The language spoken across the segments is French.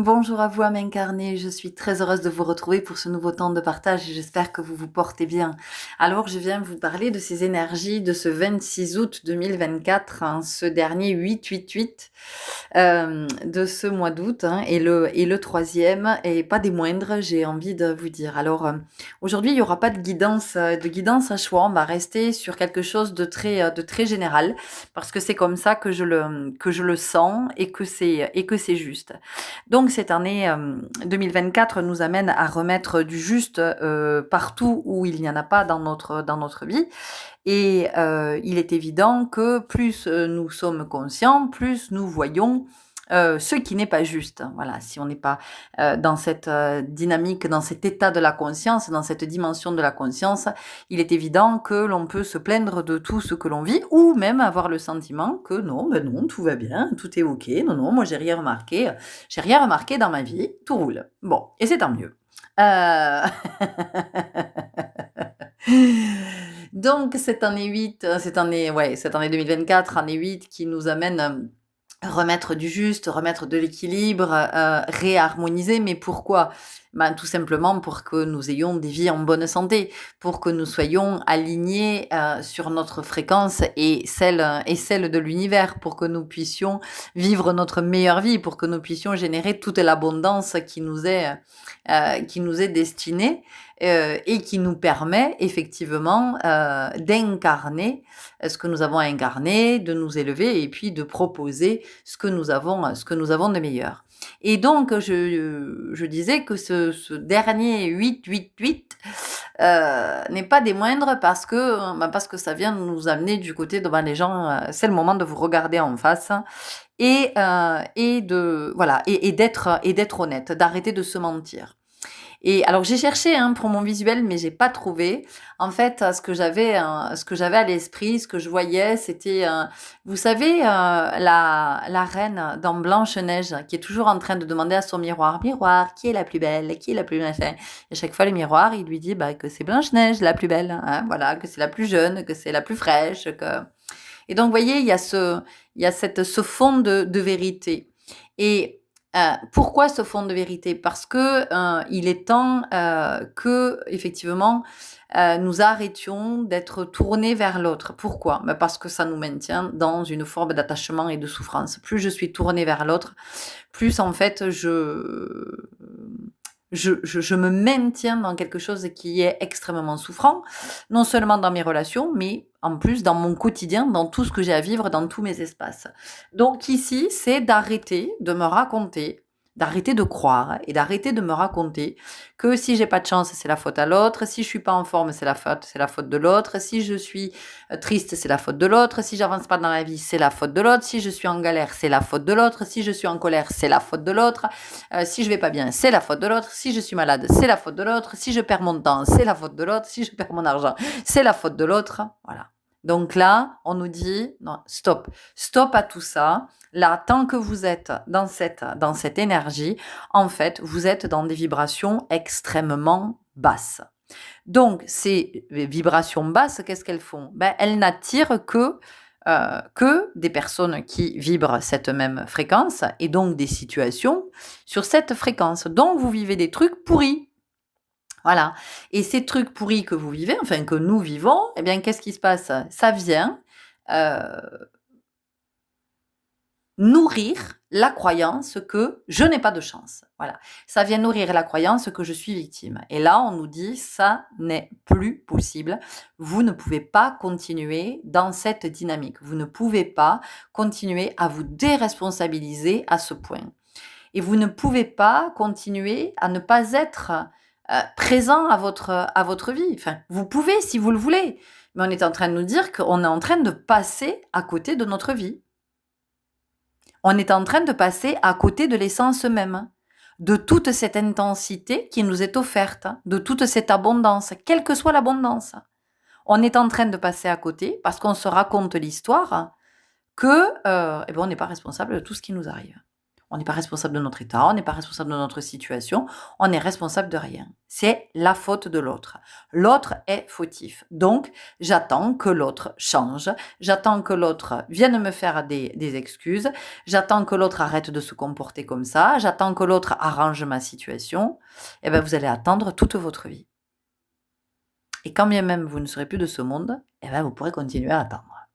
Bonjour à vous, âme incarnée. Je suis très heureuse de vous retrouver pour ce nouveau temps de partage et j'espère que vous vous portez bien. Alors, je viens vous parler de ces énergies de ce 26 août 2024, hein, ce dernier 8-8-8 de ce mois d'août, hein, et le troisième, et pas des moindres, j'ai envie de vous dire. Alors, aujourd'hui, il n'y aura pas de guidance à choix. On va rester sur quelque chose de très général parce que c'est comme ça que je le sens et que c'est juste. Donc cette année 2024 nous amène à remettre du juste partout où il n'y en a pas dans notre vie. Et il est évident que plus nous sommes conscients, plus nous voyons ce qui n'est pas juste. Voilà, si on n'est pas dans cette dynamique, dans cet état de la conscience, dans cette dimension de la conscience, il est évident que l'on peut se plaindre de tout ce que l'on vit, ou même avoir le sentiment que non, ben non, tout va bien, tout est ok, non, non, moi j'ai rien remarqué dans ma vie, tout roule. Bon, et c'est tant mieux. Euh... Donc cette année 2024, année 8, qui nous amène remettre du juste, remettre de l'équilibre, réharmoniser. Mais pourquoi? Ben, tout simplement pour que nous ayons des vies en bonne santé, pour que nous soyons alignés sur notre fréquence et celle de l'univers, pour que nous puissions vivre notre meilleure vie, pour que nous puissions générer toute l'abondance qui nous est destinée et qui nous permet effectivement d'incarner ce que nous avons à incarner, de nous élever et puis de proposer ce que nous avons de meilleur. Et donc, je disais que ce dernier 8-8-8 n'est pas des moindres parce que ça vient nous amener du côté devant les gens. C'est le moment de vous regarder en face et de voilà et d'être honnête, d'arrêter de se mentir. Et alors j'ai cherché pour mon visuel, mais j'ai pas trouvé. En fait, ce que j'avais à l'esprit, ce que je voyais, c'était, vous savez, la reine dans Blanche-Neige, qui est toujours en train de demander à son miroir, miroir, qui est la plus belle, qui est la plus machin. Et à chaque fois, le miroir, il lui dit que c'est Blanche-Neige la plus belle, hein, voilà, que c'est la plus jeune, que c'est la plus fraîche, que. Et donc, vous voyez, il y a ce fond de vérité. Et pourquoi ce fond de vérité? Parce que il est temps que, effectivement, nous arrêtions d'être tournés vers l'autre. Pourquoi? Parce que ça nous maintient dans une forme d'attachement et de souffrance. Plus je suis tournée vers l'autre, plus en fait je me maintiens dans quelque chose qui est extrêmement souffrant, non seulement dans mes relations, mais en plus dans mon quotidien, dans tout ce que j'ai à vivre, dans tous mes espaces. Donc ici, c'est d'arrêter de me raconter, d'arrêter de croire et d'arrêter de me raconter que si j'ai pas de chance, c'est la faute à l'autre, si je suis pas en forme, c'est la faute de l'autre, si je suis triste, c'est la faute de l'autre, si j'avance pas dans la vie, c'est la faute de l'autre, si je suis en galère, c'est la faute de l'autre, si je suis en colère, c'est la faute de l'autre, si je vais pas bien, c'est la faute de l'autre, si je suis malade, c'est la faute de l'autre, si je perds mon temps, c'est la faute de l'autre, si je perds mon argent, c'est la faute de l'autre, voilà. Donc là, on nous dit, non, stop, stop à tout ça. Là, tant que vous êtes dans cette énergie, en fait, vous êtes dans des vibrations extrêmement basses. Donc, ces vibrations basses, qu'est-ce qu'elles font? Elles n'attirent que des personnes qui vibrent cette même fréquence et donc des situations sur cette fréquence. Donc, vous vivez des trucs pourris. Voilà. Et ces trucs pourris que vous vivez, enfin que nous vivons, eh bien, qu'est-ce qui se passe? Ça vient euh, nourrir la croyance que je n'ai pas de chance. Voilà. Ça vient nourrir la croyance que je suis victime. Et là, on nous dit, ça n'est plus possible. Vous ne pouvez pas continuer dans cette dynamique. Vous ne pouvez pas continuer à vous déresponsabiliser à ce point. Et vous ne pouvez pas continuer à ne pas être présent à votre vie. Enfin, vous pouvez si vous le voulez. Mais on est en train de nous dire qu'on est en train de passer à côté de notre vie. On est en train de passer à côté de l'essence même, de toute cette intensité qui nous est offerte, de toute cette abondance, quelle que soit l'abondance. On est en train de passer à côté parce qu'on se raconte l'histoire que on n'est pas responsable de tout ce qui nous arrive. On n'est pas responsable de notre état, on n'est pas responsable de notre situation, on n'est responsable de rien. C'est la faute de l'autre. L'autre est fautif. Donc, j'attends que l'autre change, j'attends que l'autre vienne me faire des excuses, j'attends que l'autre arrête de se comporter comme ça, j'attends que l'autre arrange ma situation. Eh bien, vous allez attendre toute votre vie. Et quand bien même vous ne serez plus de ce monde, eh bien, vous pourrez continuer à attendre.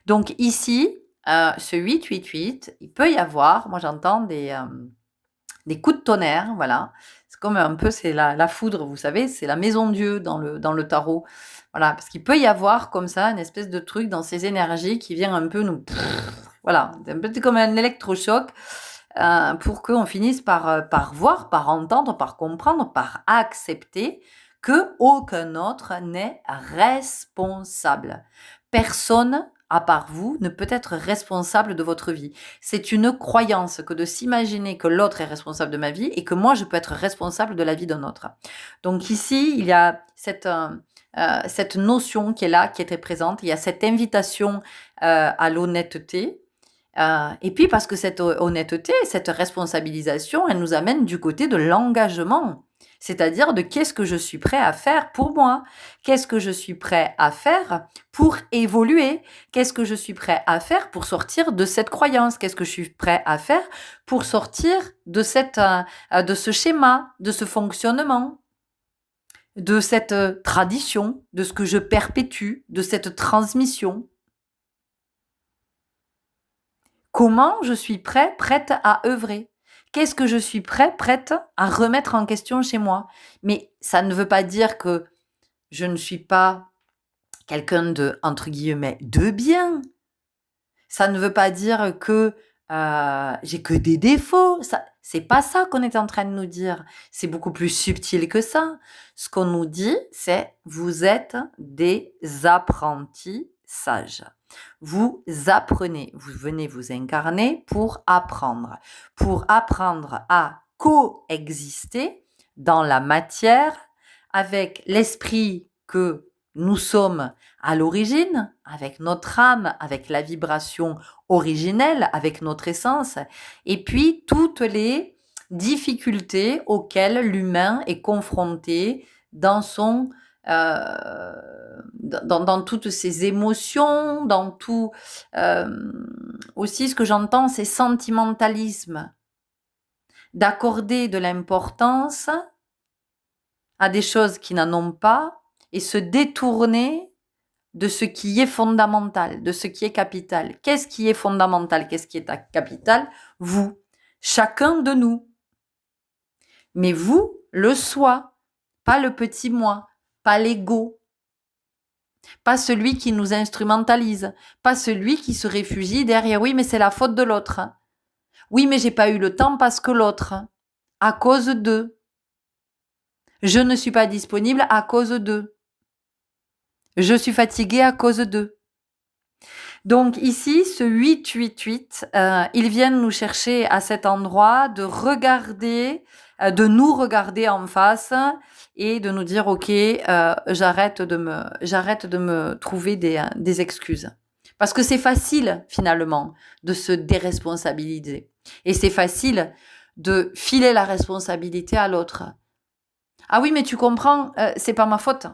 Donc ici, ce 888, il peut y avoir, moi j'entends des coups de tonnerre, voilà. C'est comme un peu, c'est la foudre, vous savez, c'est la maison Dieu dans le tarot. Voilà, parce qu'il peut y avoir comme ça une espèce de truc dans ces énergies qui vient un peu nous... Voilà, c'est un peu comme un électrochoc pour qu'on finisse par voir, par entendre, par comprendre, par accepter que aucun autre n'est responsable. Personne, à part vous, ne peut être responsable de votre vie. C'est une croyance que de s'imaginer que l'autre est responsable de ma vie et que moi, je peux être responsable de la vie d'un autre. Donc ici, il y a cette notion qui est là, qui était présente. Il y a cette invitation à l'honnêteté. Et puis parce que cette honnêteté, cette responsabilisation, elle nous amène du côté de l'engagement. C'est-à-dire de qu'est-ce que je suis prêt à faire pour moi? Qu'est-ce que je suis prêt à faire pour évoluer? Qu'est-ce que je suis prêt à faire pour sortir de cette croyance? Qu'est-ce que je suis prêt à faire pour sortir de ce schéma, de ce fonctionnement, de cette tradition, de ce que je perpétue, de cette transmission? Comment je suis prête à œuvrer? Qu'est-ce que je suis prête à remettre en question chez moi? Mais ça ne veut pas dire que je ne suis pas quelqu'un de, entre guillemets, de bien. Ça ne veut pas dire que j'ai que des défauts. C'est pas ça qu'on est en train de nous dire. C'est beaucoup plus subtil que ça. Ce qu'on nous dit, c'est vous êtes des apprentis sages. Vous apprenez, vous venez vous incarner pour apprendre à coexister dans la matière avec l'esprit que nous sommes à l'origine, avec notre âme, avec la vibration originelle, avec notre essence, et puis toutes les difficultés auxquelles l'humain est confronté dans son dans toutes ses émotions, dans tout aussi ce que j'entends, c'est sentimentalisme, d'accorder de l'importance à des choses qui n'en ont pas et se détourner de ce qui est fondamental, de ce qui est capital. Qu'est-ce qui est fondamental? Qu'est-ce qui est capital? Vous, chacun de nous. Mais vous, le soi, pas le petit moi, pas l'ego, pas celui qui nous instrumentalise, pas celui qui se réfugie derrière oui mais c'est la faute de l'autre. Oui mais j'ai pas eu le temps parce que l'autre, à cause d'eux. Je ne suis pas disponible à cause d'eux. Je suis fatiguée à cause d'eux. Donc ici, ce 888, ils viennent nous chercher à cet endroit de regarder, de nous regarder en face et de nous dire ok, j'arrête de me trouver des excuses. Parce que c'est facile finalement de se déresponsabiliser et c'est facile de filer la responsabilité à l'autre. Ah oui, mais tu comprends, c'est pas ma faute.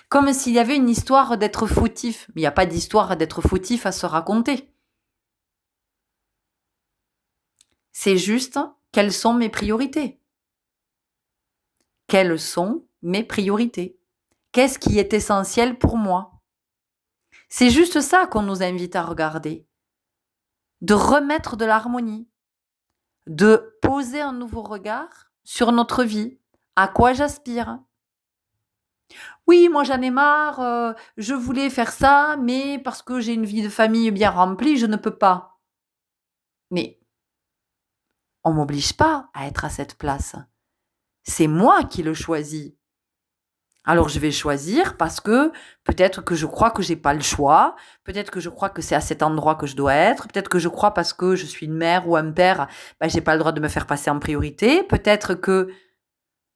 Comme s'il y avait une histoire d'être fautif. Mais il n'y a pas d'histoire d'être fautif à se raconter. C'est juste quelles sont mes priorités. Quelles sont mes priorités? Qu'est-ce qui est essentiel pour moi? C'est juste ça qu'on nous invite à regarder. De remettre de l'harmonie. De poser un nouveau regard sur notre vie. À quoi j'aspire? Oui, moi j'en ai marre, je voulais faire ça, mais parce que j'ai une vie de famille bien remplie, je ne peux pas. Mais on m'oblige pas à être à cette place. C'est moi qui le choisis. Alors je vais choisir parce que peut-être que je crois que j'ai pas le choix, peut-être que je crois que c'est à cet endroit que je dois être, peut-être que je crois parce que je suis une mère ou un père, j'ai pas le droit de me faire passer en priorité, peut-être que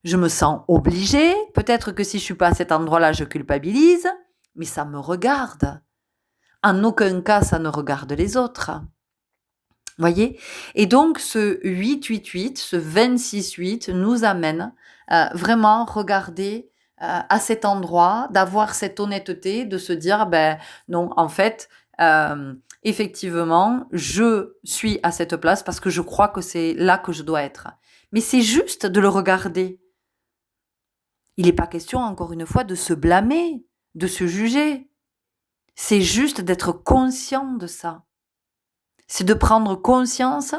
je me sens obligée, peut-être que si je suis pas à cet endroit-là, je culpabilise, mais ça me regarde. En aucun cas, ça ne regarde les autres. Voyez? Et donc ce 8-8-8, ce 26-8 nous amène, vraiment regarder, à cet endroit, d'avoir cette honnêteté, de se dire: «Beh, non, en fait, effectivement, je suis à cette place parce que je crois que c'est là que je dois être». Mais c'est juste de le regarder. Il est pas question, encore une fois, de se blâmer, de se juger. C'est juste d'être conscient de ça. C'est de prendre conscience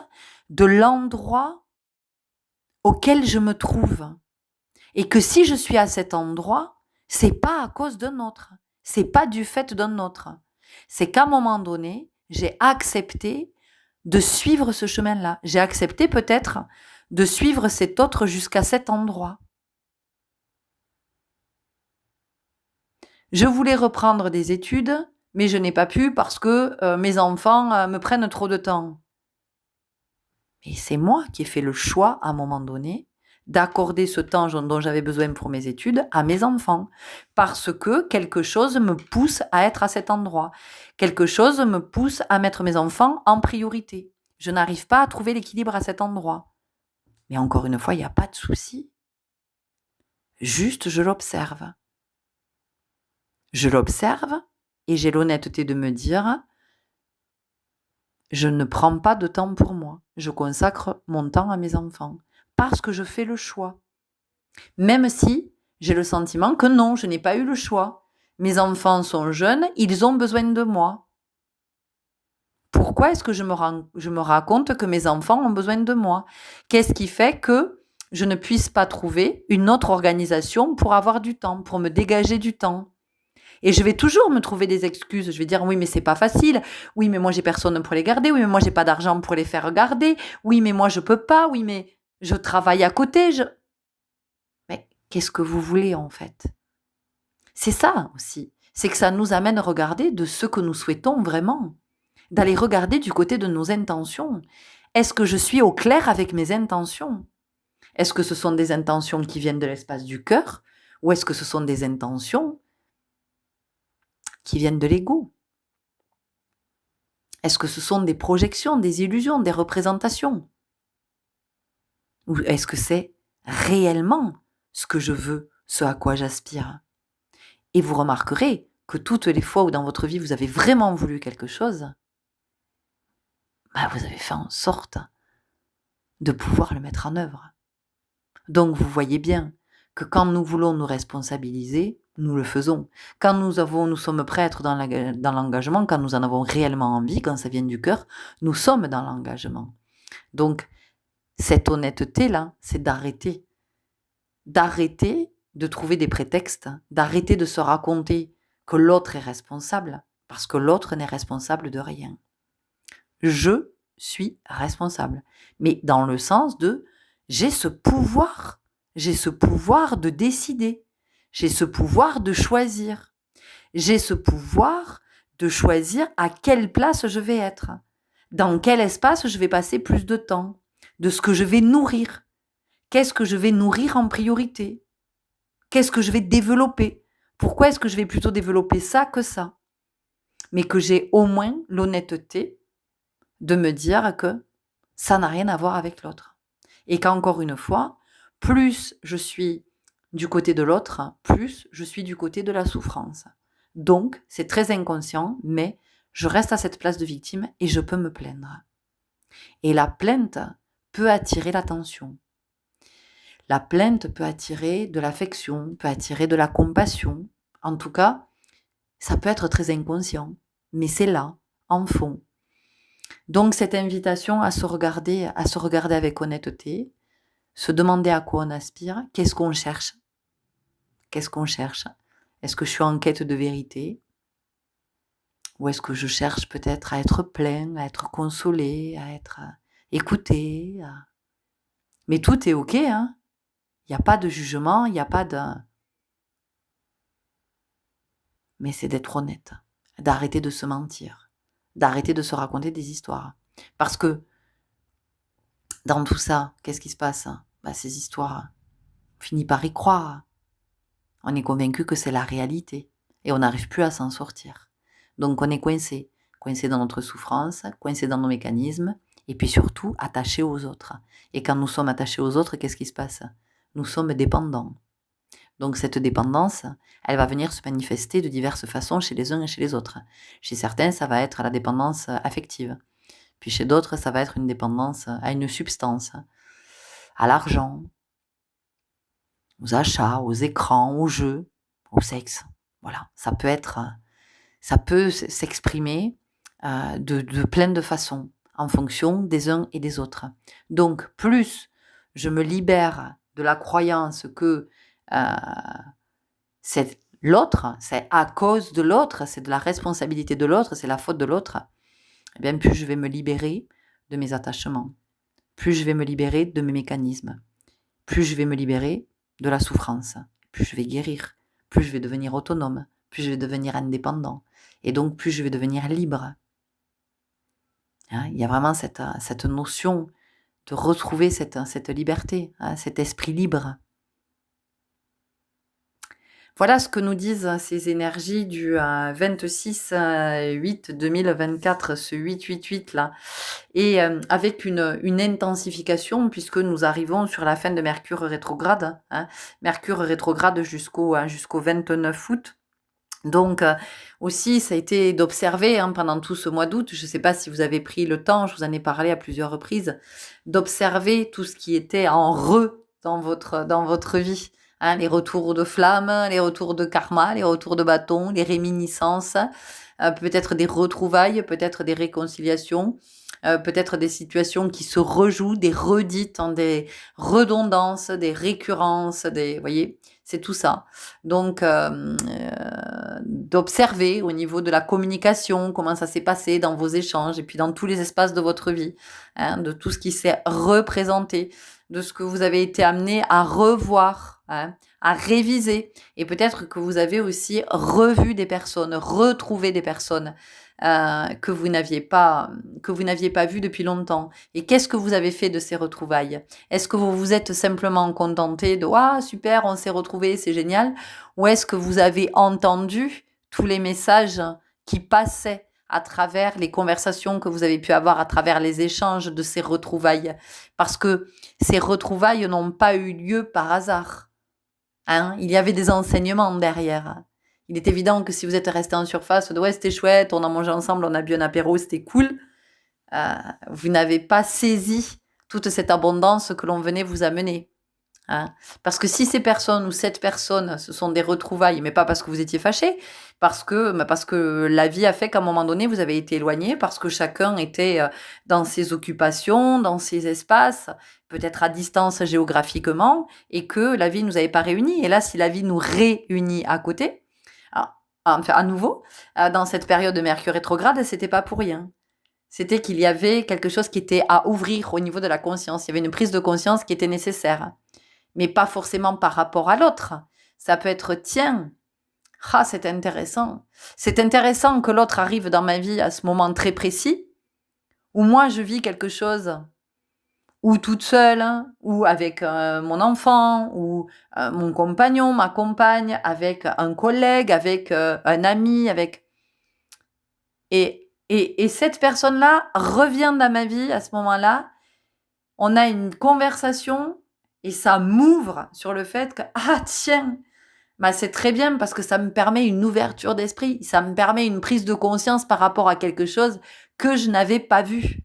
de l'endroit auquel je me trouve. Et que si je suis à cet endroit, c'est pas à cause d'un autre. C'est pas du fait d'un autre. C'est qu'à un moment donné, j'ai accepté de suivre ce chemin-là. J'ai accepté peut-être de suivre cet autre jusqu'à cet endroit. Je voulais reprendre des études, mais je n'ai pas pu parce que mes enfants me prennent trop de temps. Et c'est moi qui ai fait le choix, à un moment donné, d'accorder ce temps dont j'avais besoin pour mes études à mes enfants. Parce que quelque chose me pousse à être à cet endroit. Quelque chose me pousse à mettre mes enfants en priorité. Je n'arrive pas à trouver l'équilibre à cet endroit. Mais encore une fois, il n'y a pas de souci. Juste, je l'observe. Je l'observe et j'ai l'honnêteté de me dire, je ne prends pas de temps pour moi. Je consacre mon temps à mes enfants. Parce que je fais le choix. Même si j'ai le sentiment que non, je n'ai pas eu le choix. Mes enfants sont jeunes, ils ont besoin de moi. Pourquoi est-ce que je me raconte que mes enfants ont besoin de moi? Qu'est-ce qui fait que je ne puisse pas trouver une autre organisation pour avoir du temps, pour me dégager du temps? Et je vais toujours me trouver des excuses. Je vais dire oui, mais c'est pas facile. Oui, mais moi j'ai personne pour les garder. Oui, mais moi j'ai pas d'argent pour les faire garder. Oui, mais moi je peux pas. Oui, mais je travaille à côté. Mais qu'est-ce que vous voulez en fait? C'est ça aussi. C'est que ça nous amène à regarder de ce que nous souhaitons vraiment. D'aller regarder du côté de nos intentions. Est-ce que je suis au clair avec mes intentions? Est-ce que ce sont des intentions qui viennent de l'espace du cœur? Ou est-ce que ce sont des intentions qui viennent de l'ego? Est-ce que ce sont des projections, des illusions, des représentations? Ou est-ce que c'est réellement ce que je veux, ce à quoi j'aspire? Et vous remarquerez que toutes les fois où dans votre vie vous avez vraiment voulu quelque chose, vous avez fait en sorte de pouvoir le mettre en œuvre. Donc vous voyez bien que quand nous voulons nous responsabiliser, nous le faisons. Quand nous sommes prêts à être dans l'engagement, quand nous en avons réellement envie, quand ça vient du cœur, nous sommes dans l'engagement. Donc cette honnêteté-là, c'est d'arrêter. D'arrêter de trouver des prétextes, d'arrêter de se raconter que l'autre est responsable, parce que l'autre n'est responsable de rien. Je suis responsable. Mais dans le sens de j'ai ce pouvoir de décider, j'ai ce pouvoir de choisir, j'ai ce pouvoir de choisir à quelle place je vais être, dans quel espace je vais passer plus de temps, de ce que je vais nourrir, qu'est-ce que je vais nourrir en priorité, qu'est-ce que je vais développer, pourquoi est-ce que je vais plutôt développer ça que ça, mais que j'ai au moins l'honnêteté de me dire que ça n'a rien à voir avec l'autre. Et qu'encore une fois, plus je suis du côté de l'autre, plus je suis du côté de la souffrance. Donc, c'est très inconscient, mais je reste à cette place de victime et je peux me plaindre. Et la plainte peut attirer l'attention. La plainte peut attirer de l'affection, peut attirer de la compassion. En tout cas, ça peut être très inconscient, mais c'est là, en fond. Donc cette invitation à se regarder avec honnêteté, se demander à quoi on aspire, qu'est-ce qu'on cherche? Qu'est-ce qu'on cherche? Est-ce que je suis en quête de vérité? Ou est-ce que je cherche peut-être à être plein, à être consolé, à être écouté? Mais tout est ok, hein? Il n'y a pas de jugement, il n'y a pas de... Mais c'est d'être honnête, d'arrêter de se mentir, d'arrêter de se raconter des histoires. Parce que dans tout ça, qu'est-ce qui se passe? Ces histoires, on finit par y croire. On est convaincu que c'est la réalité et on n'arrive plus à s'en sortir. Donc on est coincé dans notre souffrance, coincé dans nos mécanismes Et puis surtout, attachés aux autres. Et quand nous sommes attachés aux autres, qu'est-ce qui se passe? Nous sommes dépendants. Donc cette dépendance, elle va venir se manifester de diverses façons chez les uns et chez les autres. Chez certains, ça va être la dépendance affective. Puis chez d'autres, ça va être une dépendance à une substance, à l'argent, aux achats, aux écrans, aux jeux, au sexe. Voilà, ça peut s'exprimer de plein de façons en fonction des uns et des autres. Donc, plus je me libère de la croyance que c'est l'autre, c'est à cause de l'autre, c'est de la responsabilité de l'autre, c'est la faute de l'autre, eh bien, plus je vais me libérer de mes attachements, plus je vais me libérer de mes mécanismes, plus je vais me libérer de la souffrance, plus je vais guérir, plus je vais devenir autonome, plus je vais devenir indépendant, et donc plus je vais devenir libre. Hein, il y a vraiment cette notion de retrouver cette liberté, hein, cet esprit libre. Voilà ce que nous disent ces énergies du 26/8/2024, ce 8/8/8 là. Et avec une intensification, puisque nous arrivons sur la fin de Mercure rétrograde, hein, Mercure rétrograde jusqu'au 29 août. Donc aussi, ça a été d'observer pendant tout ce mois d'août, je ne sais pas si vous avez pris le temps, je vous en ai parlé à plusieurs reprises, d'observer tout ce qui était en dans votre vie. Hein, les retours de flammes, les retours de karma, les retours de bâton, les réminiscences, peut-être des retrouvailles, peut-être des réconciliations, peut-être des situations qui se rejouent, des redites, des redondances, des récurrences, vous voyez, c'est tout ça. Donc, d'observer au niveau de la communication, comment ça s'est passé dans vos échanges et puis dans tous les espaces de votre vie, hein, de tout ce qui s'est représenté, de ce que vous avez été amené à revoir, hein, à réviser. Et peut-être que vous avez aussi revu des personnes, retrouvé des personnes que vous n'aviez pas vues depuis longtemps. Et qu'est-ce que vous avez fait de ces retrouvailles? Est-ce que vous vous êtes simplement contenté de « Ah, super, on s'est retrouvés, c'est génial » ou est-ce que vous avez entendu tous les messages qui passaient à travers les conversations que vous avez pu avoir, à travers les échanges de ces retrouvailles? Parce que ces retrouvailles n'ont pas eu lieu par hasard. Hein, il y avait des enseignements derrière. Il est évident que si vous êtes resté en surface de « ouais, c'était chouette, on a mangé ensemble, on a bu un apéro, c'était cool », vous n'avez pas saisi toute cette abondance que l'on venait vous amener. Hein. Parce que si ces personnes ou cette personne, ce sont des retrouvailles, mais pas parce que vous étiez fâchés, parce que la vie a fait qu'à un moment donné, vous avez été éloignés, parce que chacun était dans ses occupations, dans ses espaces, peut-être à distance géographiquement, et que la vie ne nous avait pas réunis. Et là, si la vie nous réunit à côté, enfin à nouveau, dans cette période de Mercure rétrograde, c'était pas pour rien. C'était qu'il y avait quelque chose qui était à ouvrir au niveau de la conscience. Il y avait une prise de conscience qui était nécessaire. Mais pas forcément par rapport à l'autre. Ça peut être, tiens, c'est intéressant. C'est intéressant que l'autre arrive dans ma vie à ce moment très précis, où moi je vis quelque chose, ou toute seule, ou avec mon enfant, ou mon compagnon, ma compagne, avec un collègue, avec un ami, avec... Et cette personne-là revient dans ma vie à ce moment-là. On a une conversation et ça m'ouvre sur le fait que, tiens, c'est très bien parce que ça me permet une ouverture d'esprit, ça me permet une prise de conscience par rapport à quelque chose que je n'avais pas vu.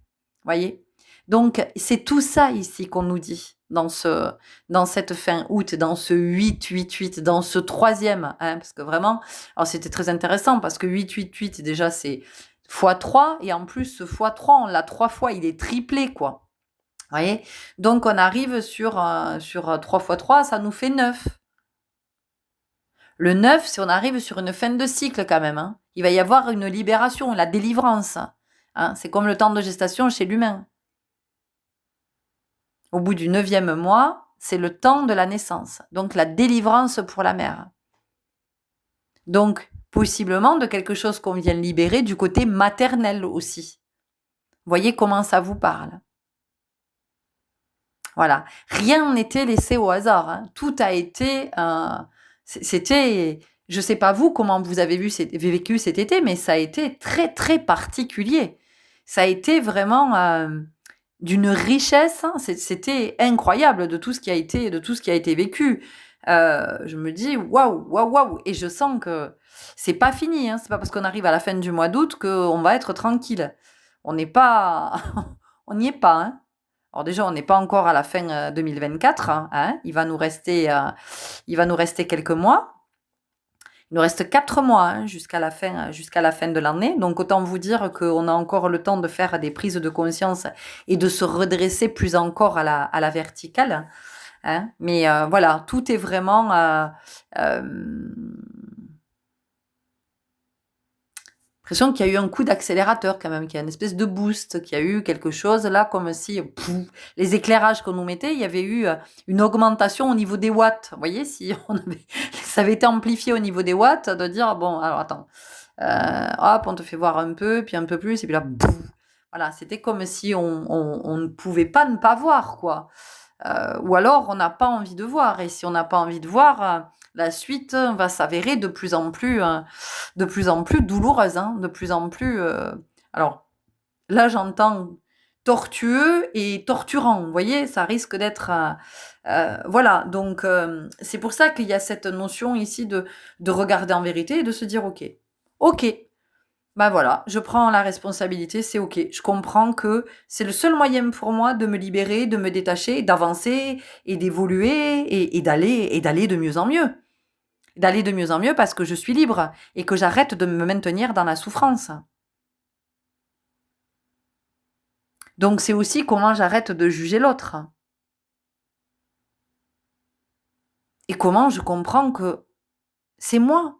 Voyez ? Donc, c'est tout ça ici qu'on nous dit dans cette fin août, dans ce 8/8/8, dans ce troisième, parce que vraiment, alors c'était très intéressant parce que 8/8/8, déjà, c'est x3 et en plus, ce x3, on l'a 3 fois, il est triplé, quoi. Voyez, donc on arrive sur 3 x 3, ça nous fait 9. Le 9, si on arrive sur une fin de cycle quand même, hein, il va y avoir une libération, la délivrance. Hein, c'est comme le temps de gestation chez l'humain. Au bout du 9e mois, c'est le temps de la naissance, donc la délivrance pour la mère. Donc, possiblement de quelque chose qu'on vient libérer du côté maternel aussi. Voyez comment ça vous parle. Voilà, rien n'était laissé au hasard. Hein. Tout a été, c'était, je sais pas vous comment vous avez vécu cet été, mais ça a été très très particulier. Ça a été vraiment d'une richesse, hein, c'était incroyable de tout ce qui a été vécu. Je me dis: «Waouh, waouh, waouh» et je sens que c'est pas fini, hein. C'est pas parce qu'on arrive à la fin du mois d'août qu'on va être tranquille. On n'est pas on n'y est pas, hein. Alors déjà, on n'est pas encore à la fin, 2024, hein. Il va nous rester quelques mois. Il nous reste 4 mois, hein, jusqu'à la fin de l'année. Donc autant vous dire qu'on a encore le temps de faire des prises de conscience et de se redresser plus encore à la verticale, hein. Mais voilà, tout est vraiment l'impression qu'il y a eu un coup d'accélérateur quand même, qu'il y a une espèce de boost, qu'il y a eu quelque chose là, comme si les éclairages qu'on nous mettait, il y avait eu une augmentation au niveau des watts. Vous voyez, si ça avait été amplifié au niveau des watts, de dire, bon, alors attends, hop, on te fait voir un peu, puis un peu plus, et puis là, boum. Voilà, c'était comme si on ne pouvait pas ne pas voir, quoi. Ou alors, on n'a pas envie de voir. Et si on n'a pas envie de voir, la suite va s'avérer de plus en plus douloureuse, hein, de plus en plus. Alors, là, j'entends tortueux et torturant. Vous voyez, ça risque d'être. Voilà, donc c'est pour ça qu'il y a cette notion ici de regarder en vérité et de se dire ok, ok, bah voilà, je prends la responsabilité, c'est ok. Je comprends que c'est le seul moyen pour moi de me libérer, de me détacher, d'avancer et d'évoluer et d'aller de mieux en mieux. D'aller de mieux en mieux parce que je suis libre et que j'arrête de me maintenir dans la souffrance. Donc c'est aussi comment j'arrête de juger l'autre. Et comment je comprends que c'est moi.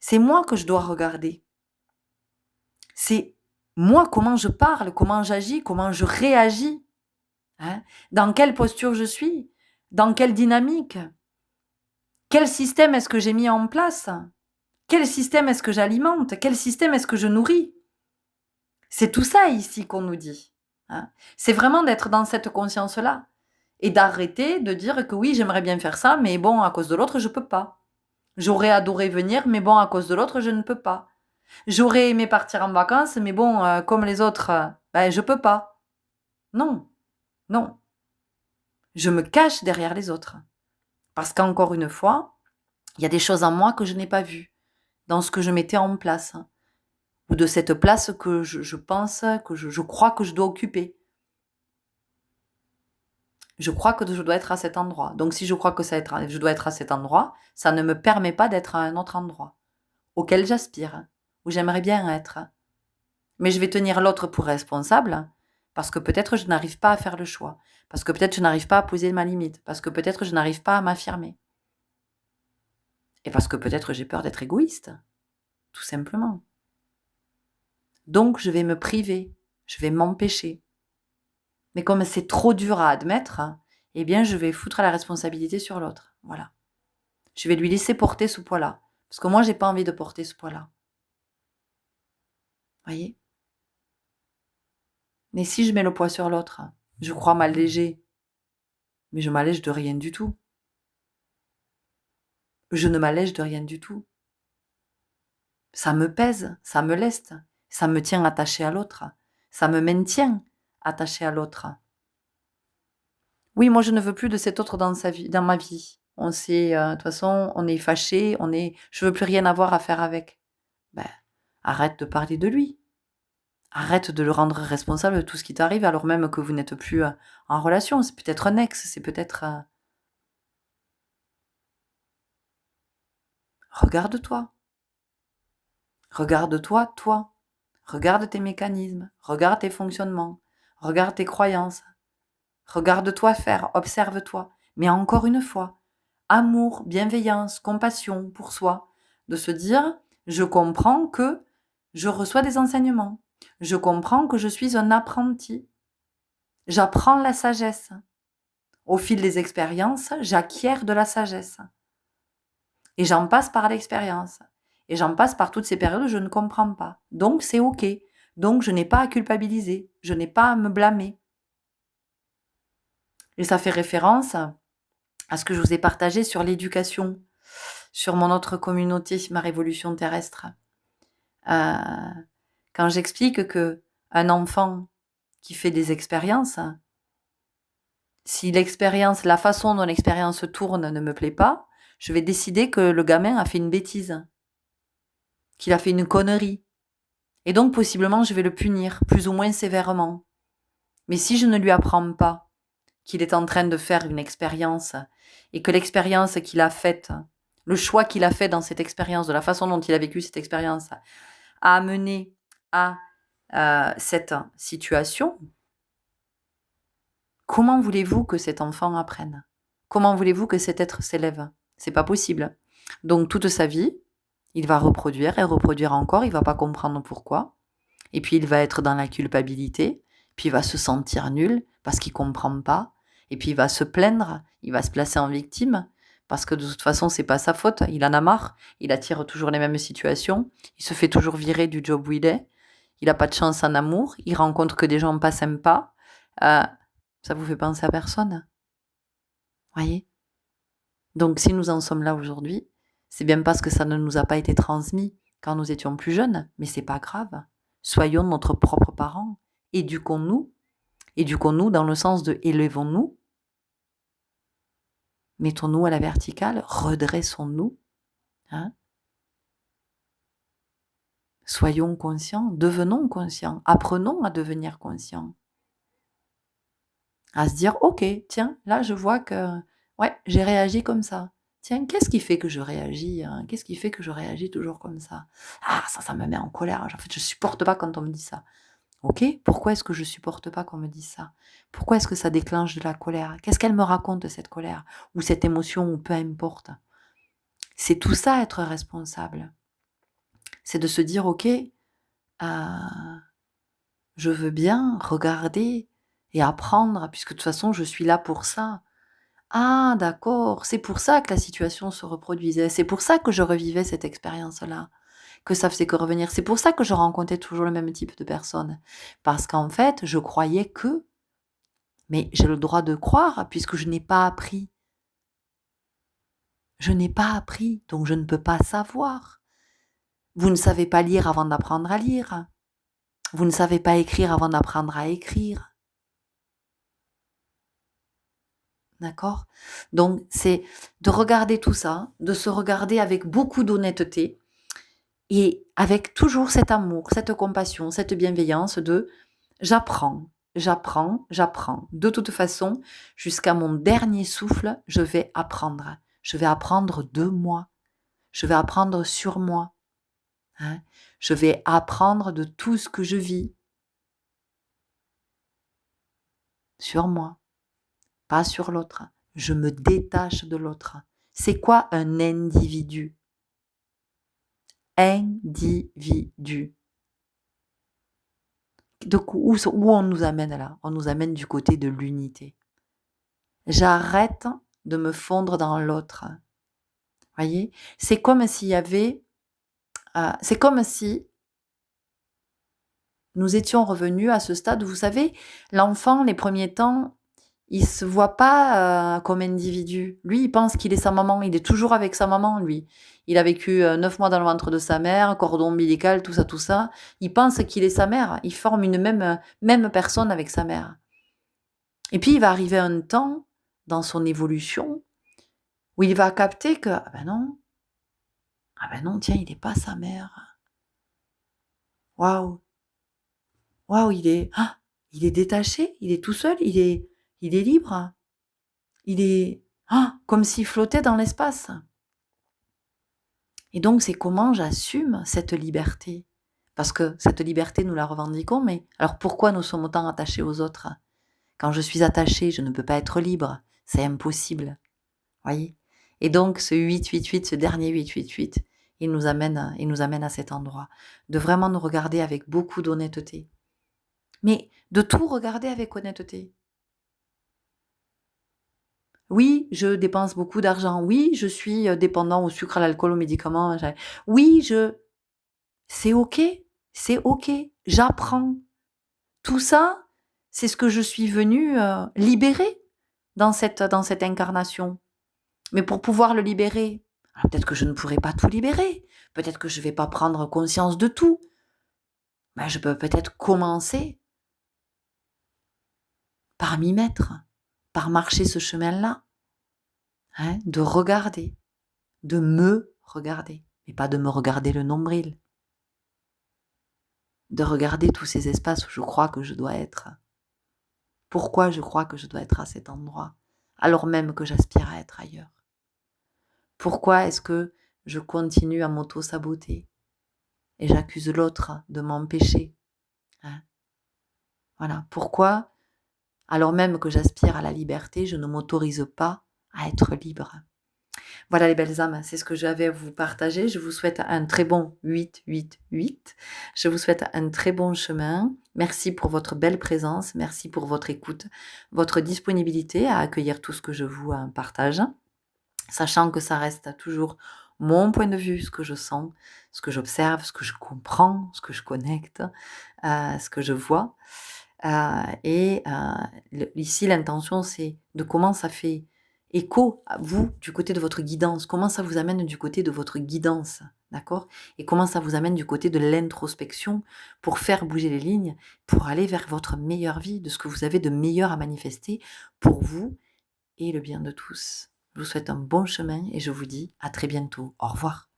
C'est moi que je dois regarder. C'est moi comment je parle, comment j'agis, comment je réagis. Hein, dans quelle posture je suis, dans quelle dynamique, quel système est-ce que j'ai mis en place, quel système est-ce que j'alimente, quel système est-ce que je nourris. C'est tout ça ici qu'on nous dit. Hein. C'est vraiment d'être dans cette conscience-là et d'arrêter de dire que oui, j'aimerais bien faire ça, mais bon, à cause de l'autre, je peux pas. J'aurais adoré venir, mais bon, à cause de l'autre, je ne peux pas. J'aurais aimé partir en vacances, mais bon, comme les autres, ben, je peux pas. Non, non. Je me cache derrière les autres. Parce qu'encore une fois, il y a des choses en moi que je n'ai pas vues, dans ce que je mettais en place, ou de cette place que je pense, que je crois que je dois occuper. Je crois que je dois être à cet endroit. Donc si je crois que je dois être à cet endroit, ça ne me permet pas d'être à un autre endroit, auquel j'aspire, où j'aimerais bien être. Mais je vais tenir l'autre pour responsable, parce que peut-être je n'arrive pas à faire le choix, parce que peut-être je n'arrive pas à poser ma limite, parce que peut-être je n'arrive pas à m'affirmer. Et parce que peut-être j'ai peur d'être égoïste, tout simplement. Donc je vais me priver, je vais m'empêcher. Mais comme c'est trop dur à admettre, eh bien je vais foutre la responsabilité sur l'autre. Voilà. Je vais lui laisser porter ce poids-là. Parce que moi, j'ai pas envie de porter ce poids-là. Voyez. Mais si je mets le poids sur l'autre, je crois m'alléger. Mais je m'allège de rien du tout. Je ne m'allège de rien du tout. Ça me pèse, ça me leste, ça me tient attaché à l'autre. Ça me maintient attaché à l'autre. Oui, moi je ne veux plus de cet autre dans ma vie. On sait, de toute façon, on est fâché, je veux plus rien avoir à faire avec. Ben, arrête de parler de lui. Arrête de le rendre responsable de tout ce qui t'arrive alors même que vous n'êtes plus en relation. C'est peut-être un ex, c'est peut-être... Regarde-toi. Regarde-toi, toi. Regarde tes mécanismes. Regarde tes fonctionnements. Regarde tes croyances. Regarde-toi faire. Observe-toi. Mais encore une fois, amour, bienveillance, compassion pour soi. De se dire, je comprends que je reçois des enseignements. Je comprends que je suis un apprenti. J'apprends la sagesse. Au fil des expériences, j'acquiers de la sagesse. Et j'en passe par l'expérience. Et j'en passe par toutes ces périodes où je ne comprends pas. Donc c'est OK. Donc je n'ai pas à culpabiliser. Je n'ai pas à me blâmer. Et ça fait référence à ce que je vous ai partagé sur l'éducation, sur mon autre communauté, ma révolution terrestre. Quand j'explique que un enfant qui fait des expériences. Si l'expérience, la façon dont l'expérience tourne ne me plaît pas, je vais décider que le gamin a fait une bêtise, qu'il a fait une connerie. Et donc, possiblement, je vais le punir, plus ou moins sévèrement. Mais si je ne lui apprends pas qu'il est en train de faire une expérience et que l'expérience qu'il a faite, le choix qu'il a fait dans cette expérience, de la façon dont il a vécu cette expérience, a amené à cette situation, comment voulez-vous que cet enfant apprenne? Comment voulez-vous que cet être s'élève? C'est pas possible. Donc toute sa vie, il va reproduire et reproduire encore, il va pas comprendre pourquoi. Et puis il va être dans la culpabilité, puis il va se sentir nul parce qu'il comprend pas, et puis il va se plaindre, il va se placer en victime parce que de toute façon c'est pas sa faute, il en a marre, il attire toujours les mêmes situations, il se fait toujours virer du job où il a pas de chance en amour, il rencontre que des gens pas sympas. Ça vous fait penser à personne? Voyez? Donc si nous en sommes là aujourd'hui, c'est bien parce que ça ne nous a pas été transmis quand nous étions plus jeunes, mais c'est pas grave. Soyons notre propre parent, éduquons-nous dans le sens de élevons-nous, mettons-nous à la verticale, redressons-nous, hein? Soyons conscients, devenons conscients, apprenons à devenir conscients. À se dire, ok, tiens, là je vois que ouais, j'ai réagi comme ça. Tiens, qu'est-ce qui fait que je réagis, hein? Qu'est-ce qui fait que je réagis toujours comme ça? Ah, ça me met en colère. En fait, je supporte pas quand on me dit ça. Ok, pourquoi est-ce que je supporte pas qu'on me dise ça? Pourquoi est-ce que ça déclenche de la colère? Qu'est-ce qu'elle me raconte, cette colère? Ou cette émotion, ou peu importe. C'est tout ça, être responsable. C'est de se dire, ok, je veux bien regarder et apprendre, puisque de toute façon, je suis là pour ça. Ah, d'accord, c'est pour ça que la situation se reproduisait, c'est pour ça que je revivais cette expérience-là, que ça faisait que revenir, c'est pour ça que je rencontrais toujours le même type de personnes. Parce qu'en fait, je croyais que, mais j'ai le droit de croire puisque je n'ai pas appris. Je n'ai pas appris, donc je ne peux pas savoir. Vous ne savez pas lire avant d'apprendre à lire. Vous ne savez pas écrire avant d'apprendre à écrire. D'accord? Donc, c'est de regarder tout ça, de se regarder avec beaucoup d'honnêteté et avec toujours cet amour, cette compassion, cette bienveillance de j'apprends, j'apprends, j'apprends. De toute façon, jusqu'à mon dernier souffle, je vais apprendre. Je vais apprendre de moi. Je vais apprendre sur moi. Hein? Je vais apprendre de tout ce que je vis. Sur moi, pas sur l'autre. Je me détache de l'autre. C'est quoi un individu? Individu. Donc, où on nous amène là? On nous amène du côté de l'unité. J'arrête de me fondre dans l'autre. Voyez? C'est comme s'il y avait... c'est comme si nous étions revenus à ce stade où, vous savez, l'enfant, les premiers temps, il se voit pas comme individu. Lui, il pense qu'il est sa maman. Il est toujours avec sa maman, lui. Il a vécu 9 mois dans le ventre de sa mère, cordon ombilical, tout ça, tout ça. Il pense qu'il est sa mère. Il forme une même personne avec sa mère. Et puis, il va arriver un temps, dans son évolution, où il va capter que, ah ben non, tiens, il n'est pas sa mère. Waouh, waouh, il est détaché, il est tout seul, il est libre. Il est comme s'il flottait dans l'espace. Et donc, c'est comment j'assume cette liberté. Parce que cette liberté, nous la revendiquons, mais alors pourquoi nous sommes autant attachés aux autres? Quand je suis attachée, je ne peux pas être libre. C'est impossible. Voyez? Et donc, ce 888, ce dernier 888, il nous amène à cet endroit. De vraiment nous regarder avec beaucoup d'honnêteté. Mais de tout regarder avec honnêteté. Oui, je dépense beaucoup d'argent. Oui, je suis dépendant au sucre, à l'alcool, aux médicaments. Oui, c'est OK. C'est OK. J'apprends. Tout ça, c'est ce que je suis venue libérer dans cette incarnation. Mais pour pouvoir le libérer, alors peut-être que je ne pourrai pas tout libérer. Peut-être que je ne vais pas prendre conscience de tout. Mais je peux peut-être commencer par m'y mettre, par marcher ce chemin-là, hein, de regarder, de me regarder, et pas de me regarder le nombril, de regarder tous ces espaces où je crois que je dois être. Pourquoi je crois que je dois être à cet endroit, alors même que j'aspire à être ailleurs? Pourquoi est-ce que je continue à m'auto-saboter et j'accuse l'autre de m'empêcher, hein? Voilà. Pourquoi, alors même que j'aspire à la liberté, je ne m'autorise pas à être libre? Voilà les belles âmes, c'est ce que j'avais à vous partager. Je vous souhaite un très bon 8-8-8. Je vous souhaite un très bon chemin. Merci pour votre belle présence. Merci pour votre écoute, votre disponibilité à accueillir tout ce que je vous partage, sachant que ça reste toujours mon point de vue, ce que je sens, ce que j'observe, ce que je comprends, ce que je connecte, ce que je vois. Ici, l'intention, c'est de comment ça fait écho à vous du côté de votre guidance, comment ça vous amène du côté de votre guidance, d'accord? Et comment ça vous amène du côté de l'introspection pour faire bouger les lignes, pour aller vers votre meilleure vie, de ce que vous avez de meilleur à manifester pour vous et le bien de tous. Je vous souhaite un bon chemin et je vous dis à très bientôt. Au revoir.